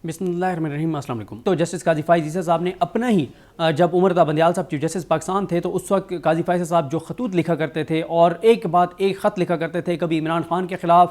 बिस्मिल्लाहिर्रहमानिर्रहीम, अस्सलाम वालेकुम। तो जस्टिस काजी फ़ाइज़ ईसा साहब ने अपना ही जब उमर ता बंदियाल साहब चीफ जस्टिस पाकिस्तान थे तो उस वक्त काजी फ़ाइज़ साहब जो खतूत लिखा करते थे और एक के बाद एक ख़त लिखा करते थे, कभी इमरान खान के ख़िलाफ़,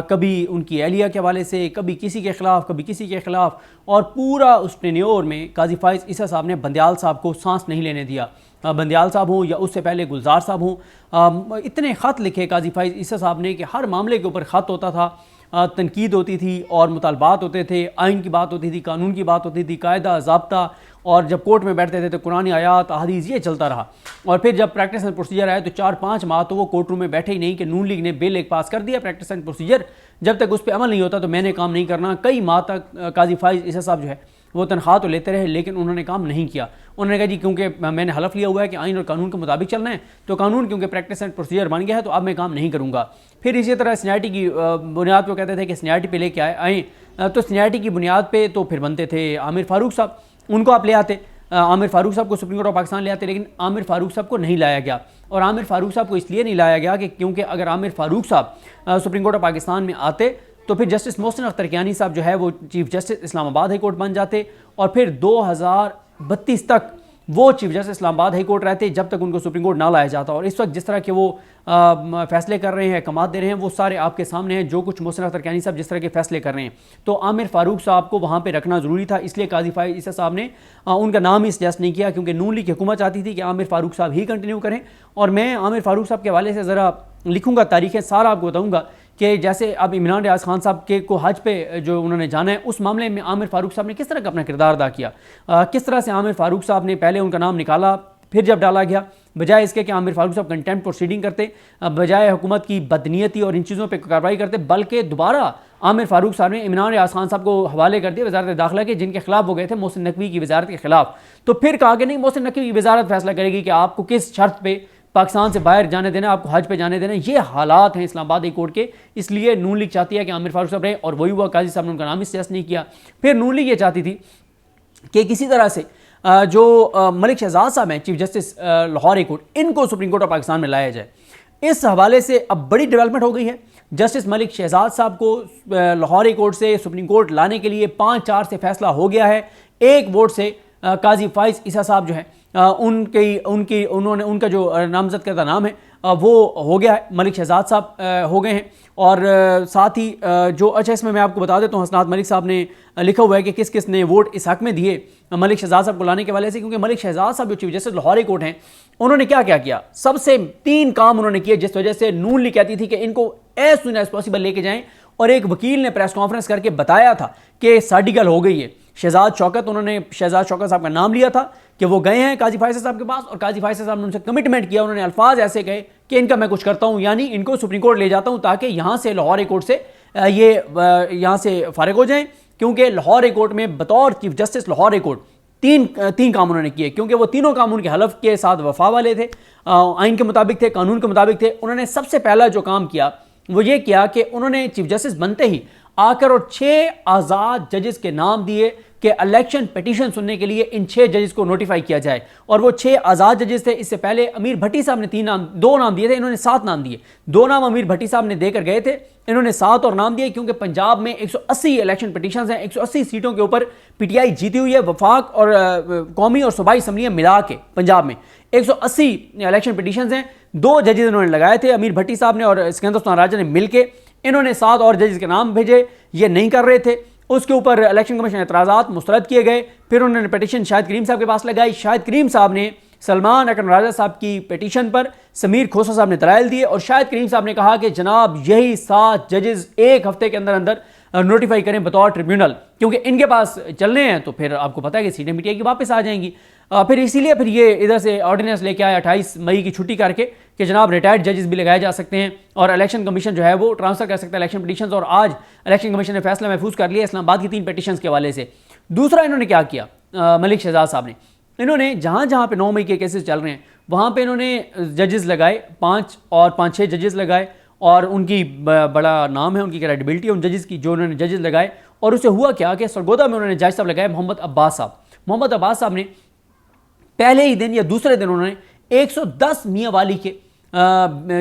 कभी उनकी एहलिया के हवाले से, कभी किसी के ख़िलाफ़, कभी किसी के ख़िलाफ़, और पूरा उस टेन्योर में काजी फ़ाइज़ ईसा साहब ने बंदियाल साहब को सांस नहीं लेने दिया। बंदियाल साहब हों या उससे पहले गुलजार साहब हों, इतने ख़त लिखे काजी फ़ाइज़ ईसा साहब ने कि हर मामले के ऊपर ख़त होता था, तनकीद होती थी और मुतालबात होते थे, आइन की बात होती थी, कानून की बात होती थी, कायदा ज़ाब्ता, और जब कोर्ट में बैठते थे तो कुरानी आयात अहादीस ये चलता रहा। और फिर जब प्रैक्टिस एंड प्रोसीजर आया तो 4-5 माह तो वो कोर्ट रूम में बैठे ही नहीं कि नून लीग ने बिल एक पास कर दिया प्रैक्टिस एंड प्रोसीजर, जब तक उस पर अमल नहीं होता तो मैंने काम नहीं करना। कई माह तक काजी फ़ाइज़ ईसा साहब जो है वो तनख्वाह तो लेते रहे लेकिन उन्होंने काम नहीं किया। उन्होंने कहा जी क्योंकि मैंने हलफ लिया हुआ है कि आइन और कानून के मुताबिक चलना है, तो कानून क्योंकि प्रैक्टिस एंड प्रोसीजर बन गया है तो अब मैं काम नहीं करूँगा। फिर इसी तरह सीनियरिटी की बुनियाद पर कहते थे कि सीनियरिटी पे लेके आए, तो सीनियरिटी की बुनियाद पे तो फिर बनते थे आमिर फ़ारूक साहब, उनको आप ले आते, आमिर फ़ारूक साहब को सुप्रीम कोर्ट ऑफ पाकिस्तान ले आते, लेकिन आमिर फ़ारूक साहब को नहीं लाया गया। और आमिर फ़ारूक साहब को इसलिए नहीं लाया गया कि क्योंकि अगर आमिर फ़ारूक साहब सुप्रीम कोर्ट ऑफ पाकिस्तान में आते तो फिर जस्टिस मोहसिन अख्तर कियानी साहब जो है वो chief justice Islamabad high court बन जाते और फिर 2032 तक वो chief justice Islamabad high court रहते जब तक उनको सुप्रीम कोर्ट ना लाया जाता। और इस वक्त जिस तरह के वो फैसले कर रहे हैं, कमात दे रहे हैं, वो सारे आपके सामने हैं। जो कुछ मोहसिन अख्तर कियानी साहब जिस तरह के फैसले कर रहे हैं, तो आमिर फ़ारूक साहब को वहाँ पे रखना ज़रूरी था। इसलिए काजी फ़ाइज़ ईसा साहब ने उनका नाम ही सजेस्ट नहीं किया, क्योंकि नून लीग हुकूमत चाहती थी कि आमिर फ़ारूक साहब ही कंटिन्यू करें। और मैं आमिर फ़ारूक साहब के हवाले से ज़रा लिखूँगा, तारीखें सारा आपको बताऊँगा कि जैसे अब इमरान रियाज खान साहब के को हज पे जो उन्होंने जाना है, उस मामले में आमिर फ़ारूक साहब ने किस तरह का अपना किरदार अदा किया, किस तरह से आमिर फ़ारूक साहब ने पहले उनका नाम निकाला, फिर जब डाला गया, बजाय इसके कि आमिर फ़ारूक साहब कंटेम्प्ट प्रोसीडिंग करते, बजाय हुकूमत की बदनीयती और इन चीज़ों पर कार्रवाई करते, बल्कि दोबारा आमिर फ़ारूक साहब ने इमरान रियाज खान साहब को हवाले कर दिया वज़ारत दाखिला के, जिनके खिलाफ वो गए थे मोहसिन नकवी की वज़ारत के खिलाफ। तो फिर कहा कि नहीं, मोहसिन नकवी की वज़ारत फैसला करेगी कि आपको किस शर्त पे पाकिस्तान से बाहर जाने देना, आपको हज पे जाने देना। ये हालात हैं इस्लामाबाद हाई कोर्ट के, इसलिए नून लीग चाहती है कि आमिर फ़ारूक साहब रहे, और वही हुआ। काजी साहब ने उनका नाम ही सजेस्ट नहीं किया। फिर नून लीग ये चाहती थी कि किसी तरह से जो मलिक शहजाद साहब हैं chief justice Lahore high court, इनको सुप्रीम कोर्ट ऑफ पाकिस्तान में लाया जाए। इस हवाले से अब बड़ी डेवलपमेंट हो गई है। जस्टिस मलिक शहजाद साहब को लाहौर हाई कोर्ट से सुप्रीम कोर्ट लाने के लिए 5-4 से फैसला हो गया है। एक वोट से काजी फ़ाइज़ ईसा साहब जो है उनका जो नामजद करदा नाम है वो हो गया है, मलिक शहजाद साहब हो गए हैं। और साथ ही जो अच्छा, इसमें मैं आपको बता देता हूँ, हसनात मलिक साहब ने लिखा हुआ है कि किस किस ने वोट इस हक में दिए मलिक शहजाद साहब को लाने के वाले से, क्योंकि मलिक शहजाद साहब जो chief justice Lahore high court हैं, उन्होंने क्या क्या किया। सबसे 3 काम उन्होंने किए जिस वजह से नून लीग कहती थी कि इनको एज सुन एज पॉसिबल लेके जाएं। और एक वकील ने प्रेस कॉन्फ्रेंस करके बताया था कि साड़ी गल हो गई है। शहजाद शौकत, उन्होंने शहजाद शौकत साहब का नाम लिया था कि वो गए हैं काजी फ़ाइज़ साहब के पास, और काजी फ़ाइज़ साहब ने उनसे कमिटमेंट किया। उन्होंने अल्फाज ऐसे कहे कि इनका मैं कुछ करता हूं, यानी इनको सुप्रीम कोर्ट ले जाता हूं ताकि यहां से लाहौर हाई कोर्ट से ये यहां से फारिग हो जाएं। क्योंकि लाहौर हाई कोर्ट में बतौर chief justice Lahore high court तीन काम उन्होंने किए, क्योंकि वो तीनों काम उनके हलफ के साथ वफा वाले थे, आइन के मुताबिक थे, कानून के मुताबिक थे। उन्होंने सबसे पहला जो काम किया वो ये किया कि उन्होंने चीफ जस्टिस बनते ही आकर और 6 आज़ाद जजेस के नाम दिए कि इलेक्शन पिटीशन सुनने के लिए इन 6 जजेस को नोटिफाई किया जाए। और वो 6 आज़ाद जजेस थे। इससे पहले अमीर भट्टी साहब ने 2 नाम दिए थे, इन्होंने 7 नाम दिए। 2 नाम अमीर भट्टी साहब ने देकर गए थे, इन्होंने 7 और नाम दिए, क्योंकि पंजाब में 180 इलेक्शन पिटीशन हैं, 180 सीटों के ऊपर पीटीआई जीती हुई है। वफाक और कौमी और सूबाई असम्बलियाँ मिला के पंजाब में 180 इलेक्शन पिटीशन हैं। 2 जजेस इन्होंने लगाए थे, अमीर भट्टी साहब ने और सिकंदर उस्मान राजा ने मिलकर। इन्होंने 7 और जजेस के नाम भेजे, ये नहीं कर रहे थे। उसके ऊपर इलेक्शन कमीशन एतराज़ात मुस्तरद किए गए। फिर उन्होंने पिटीशन शाहिद करीम साहब के पास लगाई। शाहिद करीम साहब ने सलमान अकरम राजा साहब की पिटीशन पर समीर खोसा साहब ने दलाइल दिए, और शाहिद करीम साहब ने कहा कि जनाब यही 7 जजेस 1 हफ्ते के अंदर अंदर नोटिफाई करें बतौर ट्रिब्यूनल, क्योंकि इनके पास चलने हैं तो फिर आपको पता है कि सीटें पीटीआई की वापस आ जाएंगी। फिर इसीलिए फिर ये इधर से ऑर्डिनेंस लेके आए 28 मई की छुट्टी करके कि जनाब रिटायर्ड जजेस भी लगाए जा सकते हैं और इलेक्शन कमीशन जो है वो ट्रांसफर कर सकता है इलेक्शन पिटीशंस। और आज इलेक्शन कमीशन ने फैसला महफूज कर लिया इस्लामाबाद की 3 पिटीशंस के हवाले से। दूसरा इन्होंने क्या किया, मलिक शहजाद साहब ने, इन्होंने जहाँ जहाँ पे 9 मई के केसेस चल रहे हैं वहाँ पे इन्होंने जजेस लगाए, 5 और 5-6 जजेस लगाए, और उनकी बड़ा नाम है, उनकी क्रेडिबिलिटी है उन जजेस की जो उन्होंने जजेस लगाए। और उससे हुआ क्या कि सरगोदा में उन्होंने जज साहब लगाए मोहम्मद अब्बास साहब। मोहम्मद अब्बास साहब ने पहले ही दिन या दूसरे दिन उन्होंने 110 मियाँ वाली के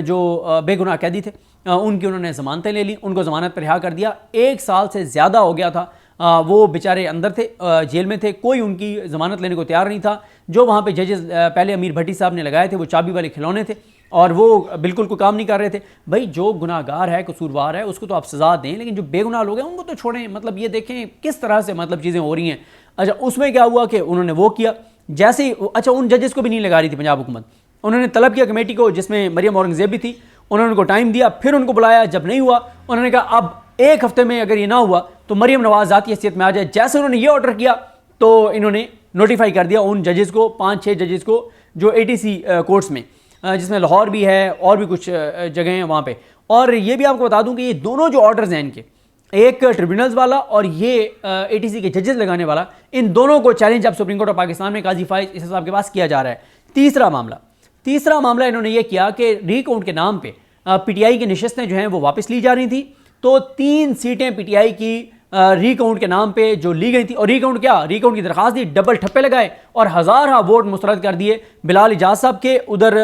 जो बेगुनाह कैदी थे उनकी उन्होंने ज़मानतें ले ली, उनको ज़मानत पर रिहा कर दिया। 1 साल से ज़्यादा हो गया था वो बेचारे अंदर थे, जेल में थे, कोई उनकी ज़मानत लेने को तैयार नहीं था। जो वहाँ पे जजेस पहले अमीर भट्टी साहब ने लगाए थे वो चाबी वाले खिलौने थे और वो बिल्कुल कोई काम नहीं कर रहे थे। भाई जो गुनाहगार है, कसूरवार है, उसको तो आप सज़ा दें, लेकिन जो बेगुनाह लोग हैं उनको तो छोड़ें। मतलब ये देखें किस तरह से मतलब चीज़ें हो रही हैं। अच्छा, उसमें क्या हुआ कि उन्होंने वो किया जैसे ही, अच्छा उन जजेस को भी नहीं लगा रही थी पंजाब हुकूमत, उन्होंने तलब किया कमेटी को जिसमें मरियम औरंगजेब भी थी, उन्होंने उनको टाइम दिया, फिर उनको बुलाया, जब नहीं हुआ उन्होंने कहा अब एक हफ्ते में अगर ये ना हुआ तो मरियम नवाज ज़ाती हैसियत में आ जाए। जैसे उन्होंने ये ऑर्डर किया तो इन्होंने नोटिफाई कर दिया उन जजेस को, 5-6 जजेस को जो ATC कोर्ट्स में, जिसमें लाहौर भी है और भी कुछ जगह हैं वहाँ पे। और ये भी आपको बता दूं कि ये दोनों जो ऑर्डर्स हैं इनके, एक ट्रिब्यूनल्स वाला और ये ATC के जजेस लगाने वाला, इन दोनों को चैलेंज अब सुप्रीम कोर्ट ऑफ पाकिस्तान में काजी फाइज ईसा साहब के पास किया जा रहा है। तीसरा मामला इन्होंने ये किया कि रीकाउंट के नाम पे PTI की नशस्तें जो हैं वो वापस ली जा रही थी, तो 3 सीटें PTI की रीकाउंट के नाम पे जो ली गई थी, और रीकाउंट की दरखास्त दी, डबल ठप्पे लगाए और हज़ार वोट मुस्तरद कर दिए बिलाल इजाज साहब के, उधर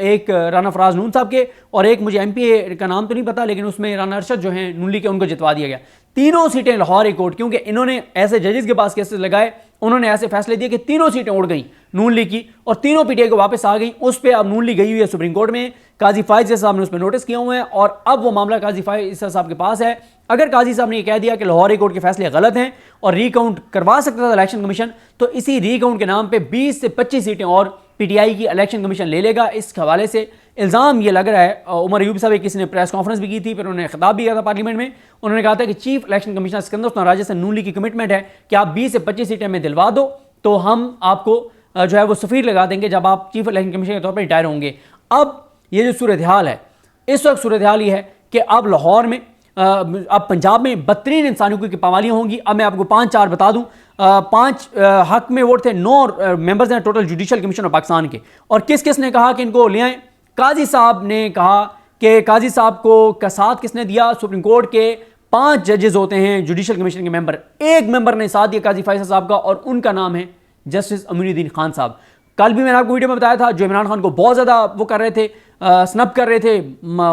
एक राना फराज नून साहब के, और एक मुझे MP का नाम तो नहीं पता, लेकिन उसमें राना अरशद जो हैं नून लीग के, उनको जितवा दिया गया। तीनों सीटें लाहौर हाई कोर्ट, क्योंकि इन्होंने ऐसे जजेस के पास केसेस लगाए, उन्होंने ऐसे फैसले दिए कि तीनों सीटें उड़ गई नून लीग की और तीनों PTI को वापस आ गई। उस पर अब नून लीग गई हुई है सुप्रीम कोर्ट में, काजी फाइज साहब ने उस पर नोटिस किया हुआ है और अब वो मामला काजी फाइज साहब के पास है। अगर काजी साहब ने यह कह दिया कि लाहौर हाई कोर्ट के फैसले गलत हैं और रिकाउंट करवा सकता था इलेक्शन कमीशन, तो इसी रिकाउंट के नाम पे 20 से 25 सीटें और PTI की इलेक्शन कमीशन ले लेगा। इस हवाले से इल्ज़ाम ये लग रहा है, उमर अयूब साहब किसी ने प्रेस कॉन्फ्रेंस भी की थी, फिर उन्होंने खिताब भी किया था पार्लियामेंट में, उन्होंने कहा था कि chief election commissioner Sikandar Usman Raja से नून लीग की कमिटमेंट है कि आप 20 से 25 सीटें में दिलवा दो तो हम आपको जो है वो सफ़ीर लगा देंगे जब आप चीफ इलेक्शन कमिश्नर के तौर पर रिटायर होंगे। अब ये जो सूरत हाल है, इस वक्त सूरत हाल ये है कि अब लाहौर में, अब पंजाब में बदतरीन इंसानियों की पामालियाँ होंगी। अब मैं आपको 5-4 बता दूँ। 5 हक में वोट थे, 9 मेंबर्स हैं total judicial commission of Pakistan के, और किस किस ने कहा कि इनको ले आए? काजी साहब ने कहा कि काजी साहब को का साथ किसने दिया? सुप्रीम कोर्ट के 5 जजेस होते हैं जुडिशल कमीशन के मेंबर, एक मेंबर ने साथ दिया काजी फाइज साहब का और उनका नाम है जस्टिस अमीनुद्दीन खान साहब। कल भी मैंने आपको वीडियो में बताया था, जो इमरान खान को बहुत ज़्यादा वो कर रहे थे, स्नब कर रहे थे,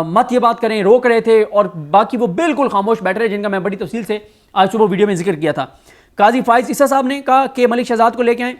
मत ये बात करें, रोक रहे थे, और बाकी वो बिल्कुल खामोश बैठ रहे, जिनका मैं बड़ी तफसील से आज सुबह वीडियो में जिक्र किया था। काजी फाइज ईसा साहब ने कहा कि मलिक शहजाद को लेके आए।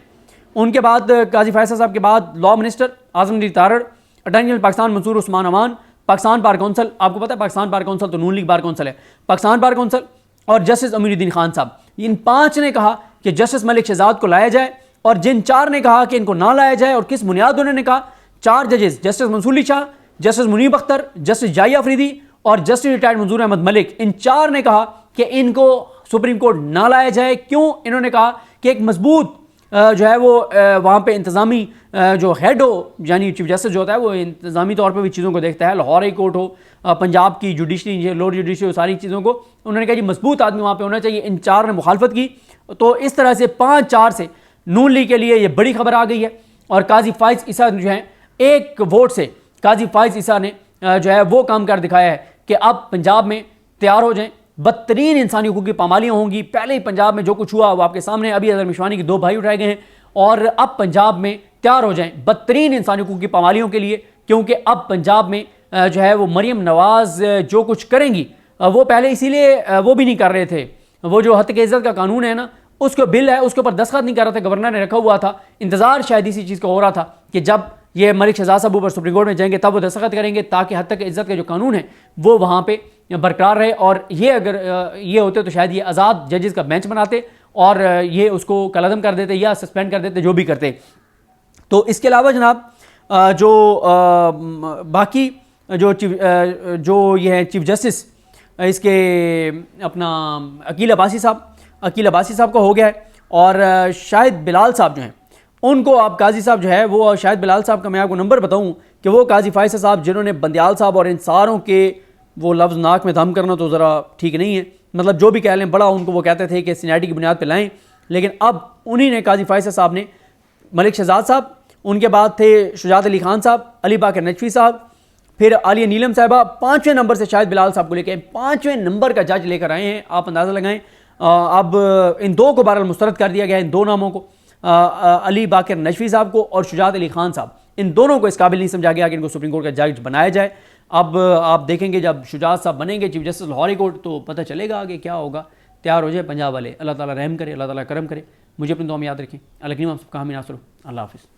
उनके बाद काजी फाइज साहब के बाद लॉ मिनिस्टर आजम तारड़, अटॉर्नी जनरल पाकिस्तान मंसूर उस्मान अमान, पाकिस्तान बार कौंसल, आपको पता है पाकिस्तान बार कौंसल तो नून लीग बार कौंसल है, पाकिस्तान बार कौंसल, और जस्टिस अमीनुद्दीन खान साहब। इन 5 ने कहा कि जस्टिस मलिक शहजाद को लाया जाए, और जिन 4 ने कहा कि इनको ना लाया जाए, और किस बुनियाद उन्होंने कहा, 4 जजेस justice Mansoor Ali Shah, justice Munib Akhtar, justice Yahya Afridi और जस्टिस रिटायर्ड मंजूर अहमद मलिक, इन 4 ने कहा कि इनको सुप्रीम कोर्ट ना लाया जाए। क्यों? इन्होंने कहा कि एक मजबूत जो है वो वहाँ पे इंतज़ामी जो हेड हो, यानी चीफ जस्टिस जो होता है वो इंतज़ामी तौर पे भी चीज़ों को देखता है, लाहौर हाई कोर्ट हो, पंजाब की जुडिशरी, लोअर जुडिशरी, सारी चीज़ों को उन्होंने कहा जी मजबूत आदमी वहाँ पे होना चाहिए। इन 4 ने मुखालफत की, तो इस तरह से 5-4 से नून लीग के लिए ये बड़ी खबर आ गई है। और काजी फाइज ईसा जो है, एक वोट से काजी फाइज ईसा ने जो है वो काम कर दिखाया है कि अब पंजाब में तैयार हो जाएं, बदतरीन इंसानी हुकूक की पामालियाँ होंगी। पहले ही पंजाब में जो कुछ हुआ वो आपके सामने, अभी अजहर मिशवानी के 2 भाई उठाए गए हैं, और अब पंजाब में तैयार हो जाएं बदतरीन इंसानी हुकूक की पामालियों के लिए, क्योंकि अब पंजाब में जो है वो मरियम नवाज जो कुछ करेंगी, वो पहले इसीलिए वो भी नहीं कर रहे थे, वो जो हत्या इज्जत का कानून है ना, उसको बिल है, उसके ऊपर दस्तखत नहीं कर रहा था, गवर्नर ने रखा हुआ था, इंतजार शायद इसी चीज़ का हो रहा था कि जब ये मलिक शहजाद साहब ऊपर सुप्रीम कोर्ट में जाएंगे तब वो दस्तखत करेंगे, ताकि हद तक इज्जत का जो कानून है वो वहाँ पे बरकरार रहे। और ये अगर ये होते तो शायद ये आज़ाद जजेस का बेंच बनाते और ये उसको कलअदम कर देते या सस्पेंड कर देते, जो भी करते। तो इसके अलावा जनाब जो बाकी जो ये है चीफ जस्टिस इसके अपना अकील अब्बासी साहब का हो गया है, और शाहिद बिलाल साहब जो हैं उनको आप काजी साहब जो है वो, शायद बिलाल साहब का मैं आपको नंबर बताऊं कि वो काजी फाइज साहब जिन्होंने बंदियाल साहब और इन सारों के वो लफ्ज़ नाक में दम करना तो ज़रा ठीक नहीं है, मतलब जो भी कह लें बड़ा उनको वो कहते थे कि सीनियरिटी की बुनियाद पर लाएँ, लेकिन अब उन्हीं ने काजी फाइज साहब ने मलिक शहजाद साहब, उनके बाद थे शुजात अली खान साहब, अली बाकर नजफी साहब, फिर आलिया नीलम साहबा, 5वें नंबर से शायद बिलाल साहब को लेकर 5वें नंबर का जज लेकर आए हैं। आप अंदाज़ा लगाएं। अब इन 2 को बहरहाल मुस्तरद कर दिया गया है, इन 2 नामों को, अली बाकर नजफी साहब को और शुजात अली खान साहब, इन दोनों को इस काबिल नहीं समझा गया कि इनको सुप्रीम कोर्ट का जज बनाया जाए। अब आप देखेंगे जब शुजात साहब बनेंगे chief justice Lahore high court तो पता चलेगा आगे क्या होगा। तैयार हो जाए पंजाब वाले। अल्लाह ताला रहम करे, अल्लाह ताला करम करे। मुझे अपनी दुआ में याद रखें। अल्लाह करीम आप सबका हामी नासर हो। अल्लाह हाफ़िज़।